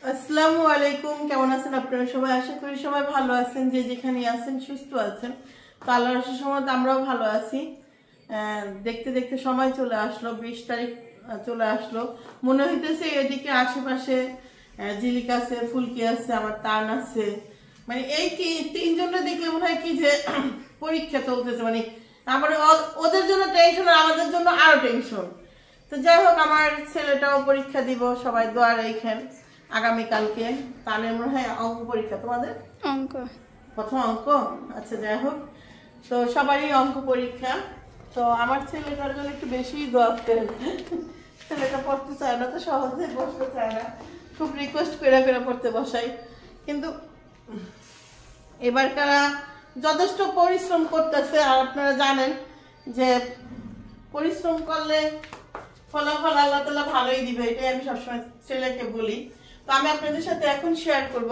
আসসালামু আলাইকুম, কেমন আছেন আপনারা সবাই? আশা করি সবাই ভালো আছেন, যে যেখানে আছেন সুস্থ আছেন। তো আল্লাহর আশীর্বাদে সময় আমরাও ভালো আছি। দেখতে দেখতে সময় চলে আসলো, 20 তারিখ চলে আসলো। মনে হইতেছে এদিকে আশেপাশে ঝিলিক আছে, ফুলকি আছে, আমার তান আছে, মানে এই তিনজনটা দেখলে মনে হয় কি যে পরীক্ষা চলতেছে। মানে আমার ওদের জন্য টেনশন আর আমাদের জন্য আরো টেনশন। তো যাই হোক, আমার ছেলেটাও পরীক্ষা দিব, সবাই দোয়া রাখেন। আগামীকালকে তানের মনে হয় অঙ্ক পরীক্ষা। তোমাদের অঙ্ক প্রথম অঙ্ক? আচ্ছা, যাই হোক, তো সবারই অঙ্ক পরীক্ষা। তো আমার ছেলেটার জন্য একটু বেশি দোয়া করেন। ছেলেটা পড়তে চায় না, তো সহজে বসতে চায় না, খুব রিকোয়েস্ট করে করে পড়তে বসাই। কিন্তু এবারকার যথেষ্ট পরিশ্রম করতেছে, আর আপনারা জানেন যে পরিশ্রম করলে ফলাফল আল্লাহ তাআলা ভালোই দিবে, এটাই আমি সবসময় ছেলেকে বলি। তো আমি আপনাদের সাথে এখন শেয়ার করব।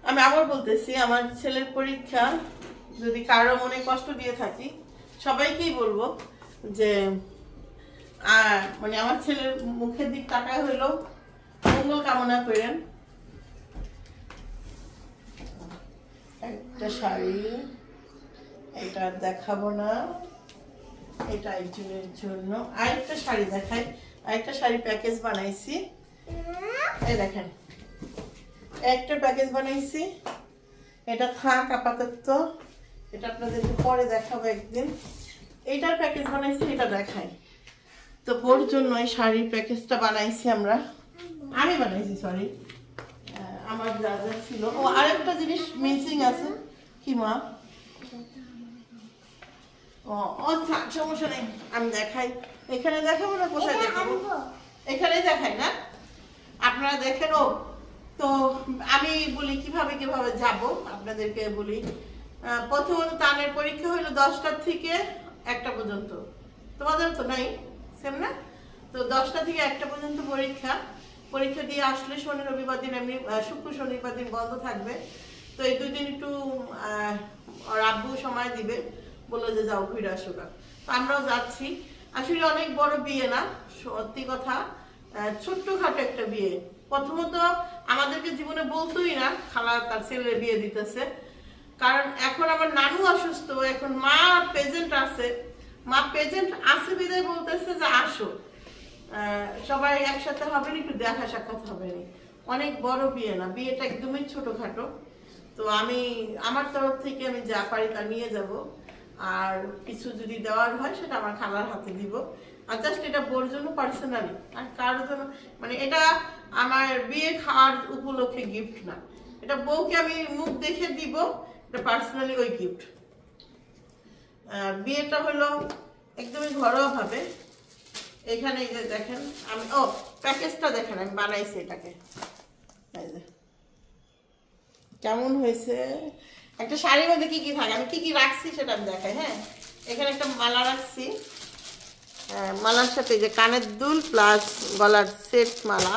আমি আবার বলতেছি, আমার ছেলের পরীক্ষা, যদি কারো মনে কষ্ট দিয়ে থাকি সবাইকেই বলবো যে মানে আমার ছেলের মুখের দিক তাকায় হইলো মঙ্গল কামনা করেন। একটা শাড়ি, এটা দেখাবো না, এটা একজনের জন্য। আরেকটা শাড়ি দেখাই, আরেকটা শাড়ি প্যাকেজ বানাইছি, এই দেখেন একটা প্যাকেজ বানাইছি। এটা থাক আপাতত, এটা আপনাদেরকে পরে দেখাবো একদিন। এইটার প্যাকেজ বানাইছি, এটা দেখাই। তো বোর জন্য এই শাড়ির প্যাকেজটা বানাইছি আমি বানাইছি, সরি, আমার যা যা ছিল। ও আরেকটা জিনিস মিসিং আছে, কি মা? ও থাক, সমস্যা নেই, আমি দেখাই। এখানে দেখাবো না, কোথায় দেখাবো? এখানেই দেখাই না, আপনারা দেখেন। ও তো আমি বলি কিভাবে কিভাবে যাব, আপনাদেরকে বলি। প্রথমত তানের পরীক্ষা হলো 10টা থেকে 1টা পর্যন্ত। তোমাদের তো নাই, সেম না? তো 10টা থেকে 1টা পর্যন্ত পরীক্ষা দিয়ে আসলে শনি রবিবার দিন, এমনি শুক্র শনিবার দিন বন্ধ থাকবে। তো এই 2 দিন একটু ওর আব্বু সময় দিবে, বললো যে যাও ঘুরে আসো। তো আমরাও যাচ্ছি। আসলে অনেক বড় বিয়ে না, সত্যি কথা, ছোট্টখাটো একটা বিয়ে। প্রথমত আমাদেরকে জীবনে বলতোই না খালা তার ছেলের বিয়ে দিতেছে, কারণ এখন আমার নানু অসুস্থ, এখন মা প্রেজেন্ট আছে বিদায় বলতেছে যে আসো, সবাই একসাথে হবে, একটু দেখা সাক্ষাৎ হবে। অনেক বড় বিয়ে না, বিয়েটা একদমই ছোটখাটো। তো আমি আমার তরফ থেকে আমি যা পারি তা নিয়ে যাব, আর কিছু যদি দেওয়ার হয় সেটা আমার খালার হাতে দিব। আর জাস্ট এটা বোর জন্য পার্সোনালি, আর কারোর জন্য, মানে এটা আমার বিয়ে খাওয়ার উপলক্ষে গিফট না, এটা বউকে আমি মুখ দেখে দিব, এটা পার্সোনালি ওই গিফট। বিয়েটা হলো একদমই ঘরোয়া ভাবে। এখানে এই যে দেখেন, আমি প্যাকেজটা দেখেন, আমি বানাইছি এটাকে, এই যে কেমন হয়েছে। একটা শাড়ির মধ্যে কি কি থাকে, আমি কি কি রাখছি সেটা আমি দেখাই। হ্যাঁ, এখানে একটা মালা রাখছি, মালার সাথে যে কানের দুল প্লাস গলার সেট মালা।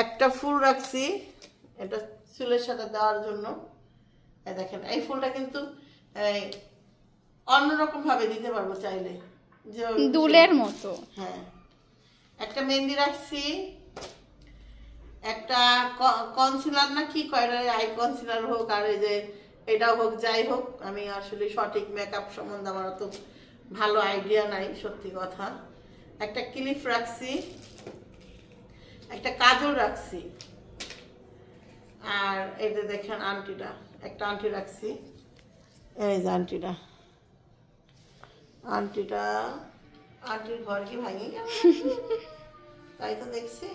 একটা ফুল রাখছি, এটা চুলের সাথে দেওয়ার জন্য। দেখেন এই ফুলটা কিন্তু অন্যরকম ভাবে দিতে পারবো চাইলে, যে দুলের মতো। হ্যাঁ, একটা মেহেন্দি রাখছি, একটা কনসিলার না কি কয়, আই কনসিলার হোক আর এই যে এটাও হোক, যাই হোক, আমি আসলে সঠিক মেকআপ সম্বন্ধে আমার অত ভালো আইডিয়া নাই, সত্যি কথা। একটা ক্লিপ রাখছি, একটা কাজল রাখছি, আর এই যে দেখেন আংটিটা, একটা আংটি রাখছি, এই যে আংটির ঘর কি ভাঙি গেল? তাই তো দেখছি,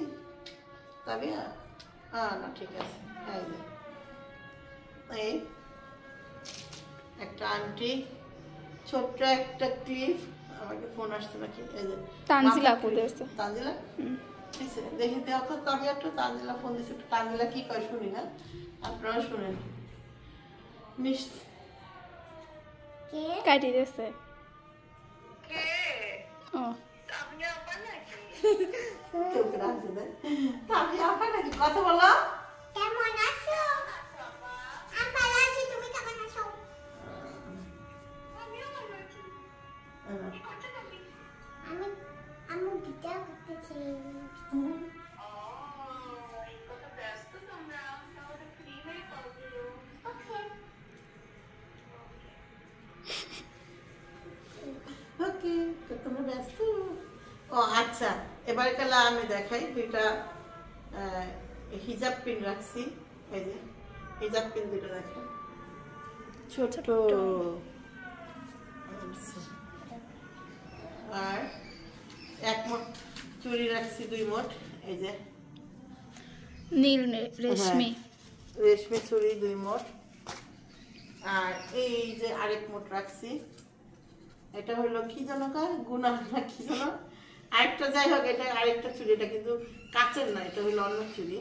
তবে না ঠিক আছে। এই একটা আংটি, ছোট্ট একটা ক্লিপ। আমাকে ফোন আসছে নাকি? এই যে তানজিলা করেছে। তানজিলা দেখি দেওয়া তো, তবে একটু তানজিলা ফোন দিচ্ছে, একটু তানজিলা কি কয় শুনি না, আপনারা শুনেন। কাটি দিয়েছে। কথা বলো। কেমন আছো? আমি ভালো আছি, তুমি কেমন আছো? আমি ভিডিও করতেছি। আচ্ছা, এবার কালা আমি দেখাই দুইটা হিজাব পিন রাখছি। এই যে হিজাব পিন দুটো দেখেন, ছোট। আর এক মোট চুড়ি রাখছি, 2 মোট। এই যে নীল রেশমি রেশমি চুড়ি 2 মোট। আর এই যে আরেক মোট রাখছি, এটা হলো কি যেন গুনা না কি যেন আরেকটা, যাই হোক এটা আরেকটা চুড়ি, এটা কিন্তু কাচের না, এটা হলো অন্য চুড়ি,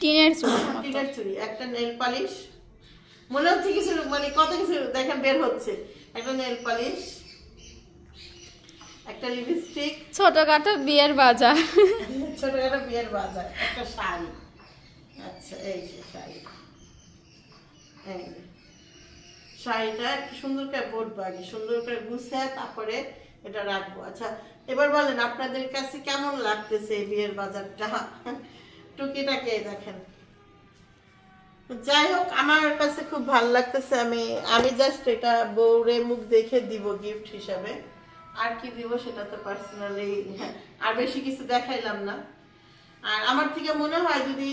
টিনের চুড়ি। টিনের চুড়ি। একটা নেল পালিশ, মনে হচ্ছে কিছু মানে কত কিছু দেখেন বের হচ্ছে। একটা নেল পালিশ, একটা লিপস্টিক, ছোটখাটো বিয়ের বাজার। ছোটখাটো বিয়ের বাজার, একটা শাড়ি। আচ্ছা এই যে শাড়ি, এই শাড়িটা একটু সুন্দর করে বটবো, আগে সুন্দর করে গুছিয়ে তারপরে এটা রাখবো। আচ্ছা এবার বলেন আপনাদের কাছে কেমন লাগতেছে এই বিয়ের বাজারটা, টুকিটাকে দেখেন। যাই হোক আমার কাছে খুব ভালো লাগতেছে। আমি জাস্ট এটা বউরে মুখ দেখে দিব গিফট হিসাবে, আর কি দিব সেটা তো পার্সোনালি, আর বেশি কিছু দেখাইলাম না। আর আমার থেকে মনে হয় যদি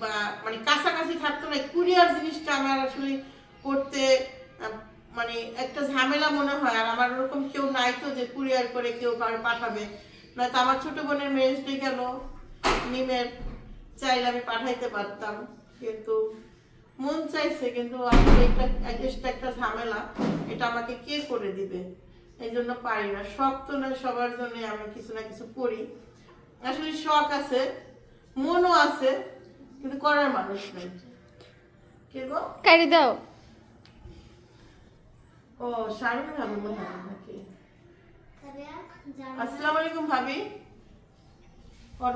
বা মানে কাছাকাছি থাকতো না, কুরিয়ার জিনিসটা আমার আসলে করতে মানে একটা ঝামেলা মনে হয়। আর আমার ওরকম কেউ নাই তো যে কুরিয়ার করে কেউ কারো পাঠাবে, নয়তো আমার ছোট বোনের ম্যারেজ ডে গেল নিমের, চাইলে আমি পাঠাইতে পারতাম, কিন্তু মন চাইছে, কিন্তু আসলে এটা একটা ঝামেলা, এটা আমাকে কে করে দিবে, এই জন্য পারি না। শখ তো না সবার জন্য, আমি কিছু না কিছু করি, আসলে শখ আছে, মনও আছে, কিন্তু করার মানুষ নেই। কে গো কারি দাও। ও শাড়ি ভাবি মনে হয় নাকি? আসসালামু আলাইকুম ভাবি। পর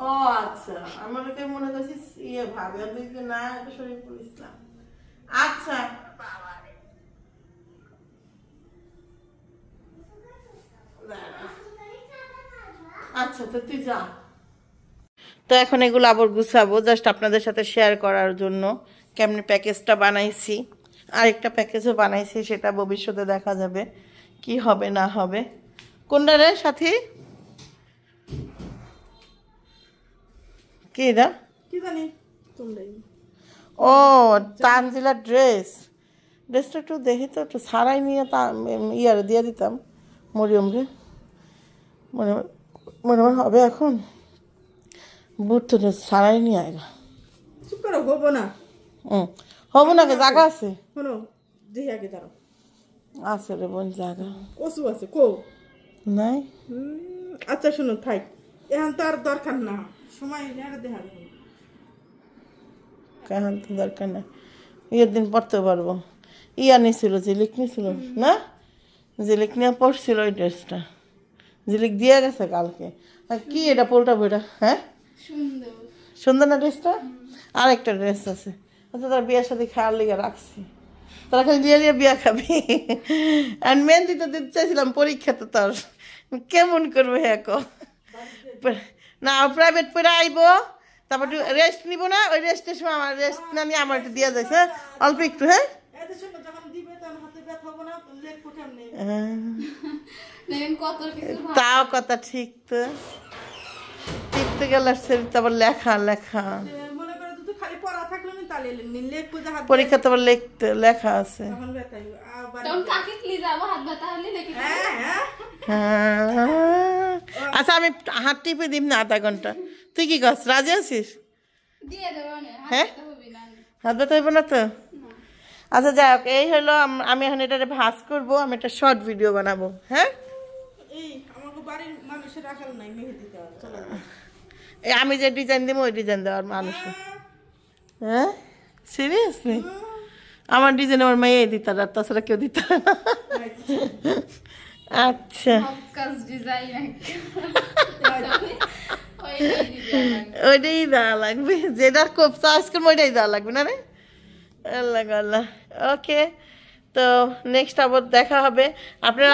ও আচ্ছা, আমাকে মনে করছি ইয়ে ভাবি, ওদিকে না, এটা শরীফুল ইসলাম। আচ্ছা আচ্ছা, তো তুই যা। তো এখন এগুলো আবার গুছাবো, জাস্ট আপনাদের সাথে শেয়ার করার জন্য কেমনি প্যাকেজটা বানাইছি। আরেকটা প্যাকেজও বানাইছি, সেটা ভবিষ্যতে দেখা যাবে কি হবে না হবে। কোনটা রে সাথী? কি এটা? কি জানি তোমরাই। ও তানজিলার ড্রেসটা একটু দেখি তো, একটু সারাই নিয়ে ইয়ারে দিয়ে দিতাম মরিয়মরে, মনে হবে এখন বুট তো সারাই নিয়ে আয়গা। চুপ করো, হবো না। হবো না, জায়গা আছে, শোনো দেখি আগে দাঁড়াও। আছে রে বোন জায়গা, কচু আছে কো নাই। আচ্ছা শোনো থাক, এখন তো আর দরকার না, সময় দেখা যাবে। এখন তো দরকার না, ইয়ের দিন পড়তে পারবো। ইয়া নিয়েছিল, জিলিক নিয়েছিল না, জিলিক নিয়ে পড়ছিল ওই ড্রেসটা, জিলিক দিয়ে গেছে কালকে। আর কি এটা পোলটা বইটা? হ্যাঁ সুন্দর না ড্রেসটা? আর একটা ড্রেস আছে, আচ্ছা তার বিয়ের সাথে খাওয়ার লিগে রাখছি, তারা খালি দিয়ে দিয়ে বিয়া খাবি। আর মেহেন্দি তো দিতে চাইছিলাম, পরীক্ষা তো তোর কেমন করবো হ্যাঁ না, প্রাইভেট পড়ে আইবো, তারপর রেস্ট নিব না, ওই রেস্টের সময় আমার রেস্ট না নিয়ে আমার একটু দিয়ে যাইছে অল্প একটু। হ্যাঁ তাও কথা ঠিক, তো টিপতে গেলে তারপর লেখা পরীক্ষা, তারপর লেখা আছে। আচ্ছা আমি হাত টিপে দিব না আধা ঘন্টা, তুই কি করছ, রাজি আছিস? হ্যাঁ হাত ব্যথা হইব না তো? আচ্ছা যাই হোক, এই হলো আমি এখন এটা ভাজ করবো, আমি একটা শর্ট ভিডিও বানাবো। হ্যাঁ আমি যে ডিজাইন দিব ওই ডিজাইন দেওয়ার মানুষ। হ্যাঁ সিরিয়াসলি আমার ডিজাইন আমার মেয়ে দিতে, আর তাছাড়া কেউ দিতে। আচ্ছা ওইটাই দেওয়া লাগবে, যেটা খুব চয়েস করবো ওইটাই দেওয়া লাগবে না রে। আল্লাহ আল্লাহ। ওকে, তো নেক্সট আবার দেখা হবে। আপনারা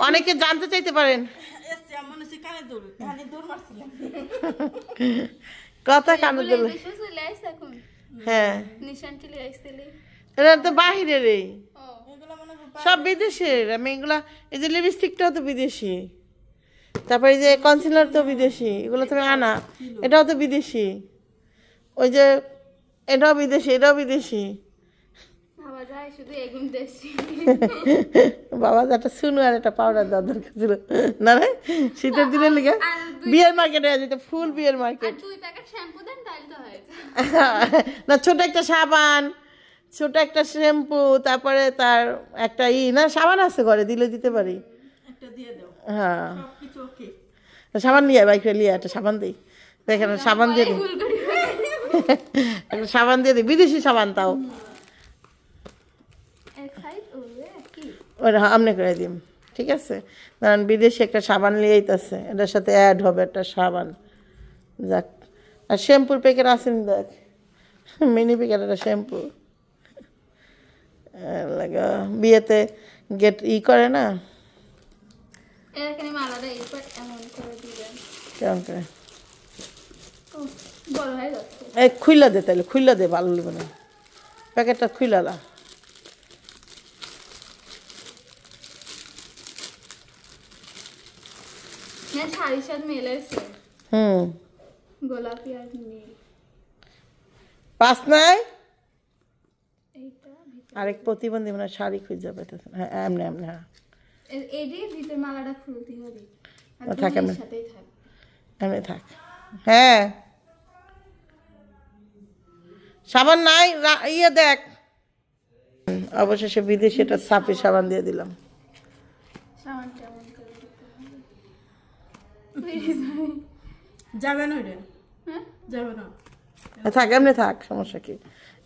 অনেকে জানতে চাইতে পারেন কথা কানে দিল। হ্যাঁ এটা তো বাহিরের রে, এগুলো মনে হয় সব বিদেশের। আমি এগুলা, এই যে লিপস্টিকটাও তো বিদেশি, তারপরে এই যে কনসিলার তো বিদেশি, এগুলো তুমি আনা, এটাও তো বিদেশি, ওই যে এটাও বিদেশি, এটাও বিদেশি। বাবা যায় শুধু এগুন দেশি। বাবা একটা শুনু আর একটা পাউডার দেওয়ার দরকার ছিল না রে, শীতের দিনের লিগে বিয়ের মার্কেটে যেতে, ফুল বিয়ের মার্কেট। 2 প্যাকেট শ্যাম্পু দেন তাহলে তো হয়েছে। না ছোট একটা সাবান, ছোট একটা শ্যাম্পু, তারপরে তার একটা না সাবান আছে ঘরে, দিলে দিতে পারি। একটা দিয়ে দাও, হ্যাঁ সবকিছু ওকে। সাবান নিয়ে বাইকে নিয়ে একটা সাবান দিই, দেখেন সাবান দিয়ে দিই, একটা সাবান দিয়ে দিই, বিদেশি সাবান তাও। এক সাইড ওরে কি ওটা আমনে করে দিম, ঠিক আছে? কারণ বিদেশি একটা সাবান নিয়ে আইতাছে, এটার সাথে অ্যাড হবে একটা সাবান। যাক, আর শ্যাম্পুর প্যাকেট আসেন দেখ, মিনি প্যাকেট একটা শ্যাম্পু লাগা বিয়েতে গেট করে না, এখানে মালাটা এরপর এমন করে দিবেন। কেমন করে ও বড় হয়ে যাচ্ছে। এই খুইলা দে, তাহলে খুইলা দে, ভালো লাগবে না, প্যাকেটটা খুইলালা। হ্যাঁ শাড়ির সাথে মেলেছে, গোলাপি আর নীল। পাস নাই এইটা আরেক প্রতিবন্ধী মানে শাড়ি খুঁজে পেতেছে, হ্যাঁ এমনি এমনি, হ্যাঁ এডি ভিতর মালাটা খুলতে হবে, আর থাক দুটোর এমনি, সাথেই থাক। এমনি থাক। হ্যাঁ সাবান নাই, ইয়ে দেখ, অবশেষে বিদেশি একটা সাপি সাবান দিয়ে দিলাম। সামান কেমন করে দিতে হবে? যাবে না ওইটা, হ্যাঁ যাবে না। থাক এমনি থাক, সমস্যা কি।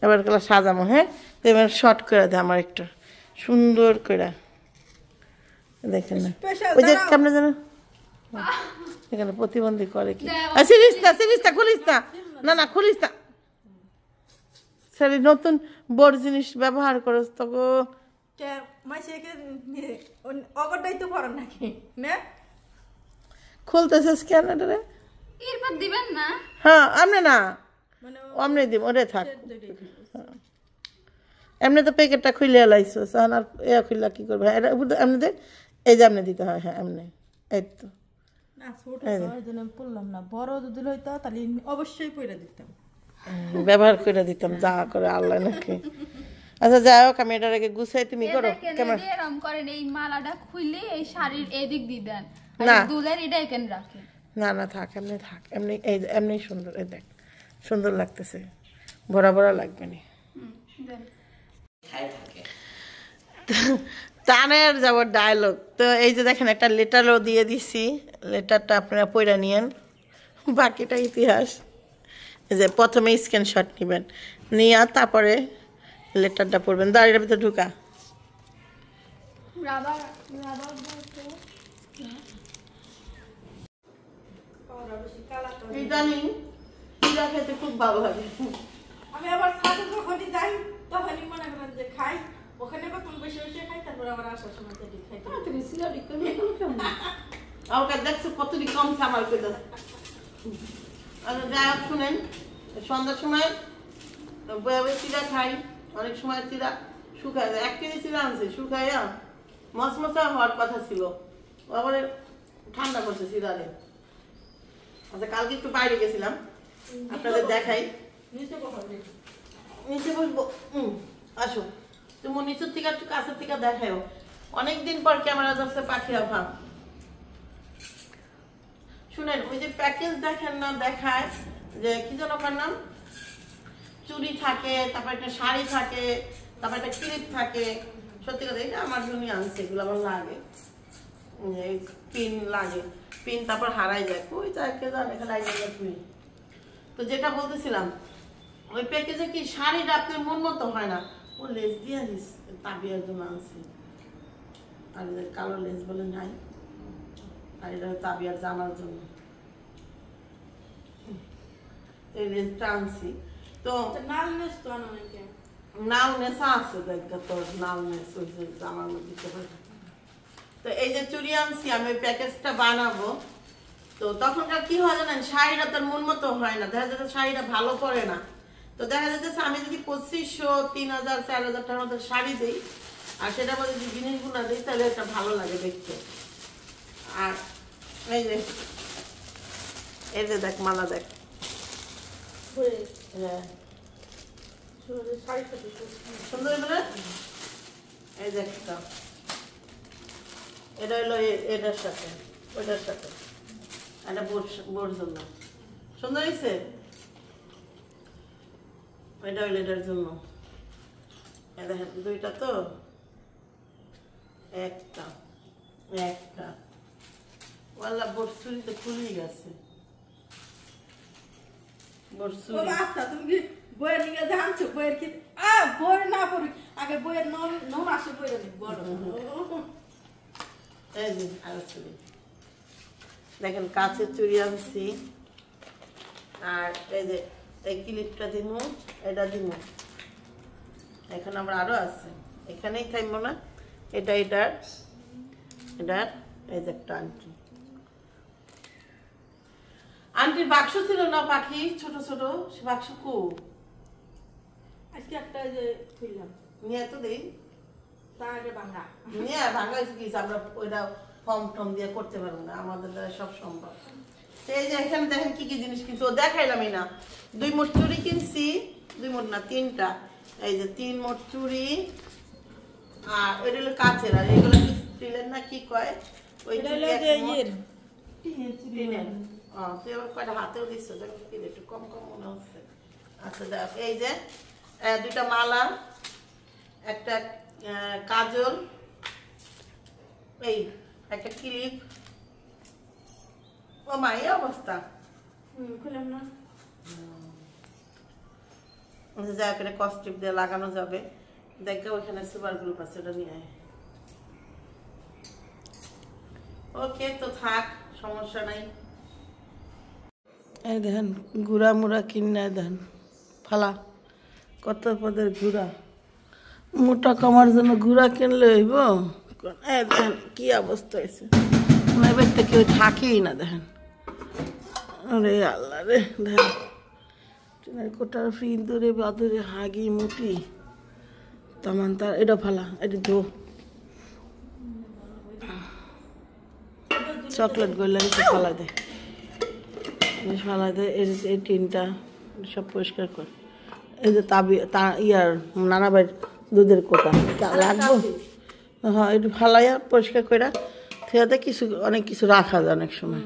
এবার গেলে সাজামো, হ্যাঁ তো এবার শর্ট করে দে আমার একটা সুন্দর করে, দেখেন না Special ওই যে দাঁড়াও। কেমনে যেন এখানে প্রতিবন্ধী করে কি, সিরিজ না সিরিজ না, খুলিস না, না না খুলিস না, সরি নতুন বড় জিনিস ব্যবহার করস তো গো। কে মাইসেকে অগরটাই তো পড়ান নাকি না? খুলতেছিস কেন এটা রে? এরপর দিবেন না? হ্যাঁ আমনে না, মানে আমনে দিব, ওরে থাক। দুইটাই এমনি তো প্যাকেটটা খুলে লাইছো, আর এ খুললা কি করবে? এটা এমনি দে, এই যে এমনি দিতে হয়, হ্যাঁ এমনি, এই তো। না ছোট তো এই জন্য আমি পড়লাম না, বড় যদি হইতো তাহলে অবশ্যই পড়ে দিতাম। ব্যবহার করে দিতাম, যা করে আল্লাহ নাকি। আচ্ছা যাই হোক, আমি এটার আগে গুছাই, তুমি করো কেমন। এরকম করেন, এই মালাটা খুলে এই শাড়ির এদিক দিয়ে দেন, না। আর দুলের এটা এখানে রাখেন। না না থাক, এমনি থাক, এমনি এই এমনি সুন্দর, এই দেখ সুন্দর লাগতেছে, ভরা ভরা লাগবে না। দেন। টানের যাব ডায়লগ তো, এই যে দেখেন একটা লেটারও দিয়ে দিছি, লেটারটা আপনারা পড়ে নিয়েন, বাকিটা ইতিহাস। এই যে প্রথমে স্ক্রিনশট নেবেন, নিয়ে তারপরে লেটারটা পড়বেন। দাঁড়িয়ে ভিতরে ঢুকা, রাবার রাবার বলতে ইদানিং পিজা খেতে খুব ভালো লাগে। আমি আবার ছাদে যখনই যাই তখনই মনে করেন যে খাই, ওখানে কখন বসে বসে খাই, তারপর আবার আসার সময় যেটি খাই। আমাকে দেখছো কতটি কম সামাল করে। যাই হোক শুনেন, সন্ধ্যার সময় বয়ে চিরা খাই, অনেক সময় চিরা শুকায় যায়। 1 কেজি চিরা আনছে, শুকাইয়া মশমশা হওয়ার কথা ছিল, আবার ঠান্ডা করছে চিরারে। আচ্ছা কালকে একটু বাইরে গেছিলাম, আপনাদের দেখাই। নিচে কখন দেখি নিচে বসবো, আসো তুমি নিচের থেকে একটু কাছের থেকে দেখাও। অনেকদিন পর ক্যামেরা যাচ্ছে পাখি অভাব। শুনেন, ওই যে প্যাকেজ দেখেন না, দেখায় যে কি যেন আপনার নাম, চুড়ি থাকে, তারপর একটা শাড়ি থাকে, তারপর একটা ক্লিপ থাকে। সত্যি কথা, এটা আমার জন্য আনছে, এগুলো আমার লাগে, পিন লাগে, পিন তারপর হারাই যায়, কই যায় কে জানে, এখানে তুমি। তো যেটা বলতেছিলাম, ওই প্যাকেজে কি শাড়িটা আপনার মন মতো হয় না, ও লেস দিয়ে দিস, তাবিয়ার জন্য আনছি। আর কালো লেস বলে নাই, আর এটা তাবিয়ার জামার জন্য এই লেসটা আনছি। তো নাল নেস তো আনো নাকি? নাও নেশা আছে, দেখ তোর নাও নেস ওই যে জামার মধ্যে দিতে পারে। তো এই যে চুড়ি আনছি, আমি প্যাকেজটা বানাবো। তো তখনকার কি হয় জানেন, শাড়িটা তার মন মতো হয় না, দেখা যাচ্ছে শাড়িটা ভালো পরে না, তো দেখা যাচ্ছে আমি যদি 2500, 3000, 4000 টাকার মতো শাড়ি দিই আর সেটার মধ্যে যদি জিনিসগুলো দিই তাহলে এটা ভালো লাগে দেখতে। আর এই যে দেখ মালা দেখ, হ্যাঁ সুন্দর বলে। এই দেখ এটা হলো এটার সাথে ওইটার সাথে, এটা বোর জন্য সুন্দর হয়েছে। এটা হইলো এটার জন্য, দেখেন দুইটা তো, একটা একটা ওয়াল্লা বোর চুরি তো খুলেই গেছে। বোর চুরি আচ্ছা তুমি কি বইয়ের নিয়ে জানছো? বইয়ের কি বইয়ের না পড়ি আগে, বইয়ের নন আসে বইয়ের বড়। এই যে আরো চুরি দেখেন, কাঁচের চুড়ি আনছি। আর এই যে এই ক্লিপটা দিমু, এটা দিমু। এখন আমরা আরো আছে, এখানেই থাকবো না। এটা এটার এটার এই যে একটা আংটি, আন্টির বাক্স ছিল না পাখি ছোট ছোট, সে বাক্স কো আজকে একটা যে খুললাম নিয়ে তো দিই তার আগে ভাঙা নিয়ে ভাঙা হয়েছে কি, আমরা ওইটা ফর্ম টম দিয়ে করতে পারবো না, আমাদের দ্বারা সব সম্ভব। এই যে এখানে দেখেন কি কি জিনিস কিনছি, ও দেখাইলামই না। 2 মোট চুড়ি কিনছি, 2 মোট না 3টা, এই যে 3 মোট চুড়ি। আর এটা হলো কাচের, আর এগুলো কি স্টিলের না কি কয়, ওই চুড়ি টিনের। তুই আবার কয়টা হাতেও দিচ্ছ, দেখো কি একটু কম কম মনে হচ্ছে। আচ্ছা দেখ, এই যে 2টা মালা, একটা কাজল, এই একটা ক্লিপ। ও মা এই অবস্থা, খুললাম না। যা করে কস্টিপ দিয়ে লাগানো যাবে। দেখো ওইখানে সুপার গ্রুপ আছে, ওটা নিয়ে আয়। ওকে তো থাক, সমস্যা নাই। এই দেখেন গুড়া মুড়া কিনে দেন, ফালা কত পদের গুড়া, মোটা কমার জন্য গুড়া কিনলে হইব। এই দেখেন কি অবস্থা হয়েছে, এবার তো কেউ থাকেই না। দেখেন আরে আল্লাহ রে, দেখেন ট্রেনের কোটার ফিন্দুরে বাদুরে হাগি মুটি তামান তার। এটা ফালা, এটা ধো, চকলেট গড়লে ফালা দে, ফালা দে। এই টিনটা সব পরিষ্কার কর। এই যে ইয়ার নানাবাই দুধের কোটা লাগবো, হ্যাঁ একটু ফালাইয়া পরিষ্কার করে, খেয়াতে কিছু অনেক কিছু রাখা যায় অনেক সময়।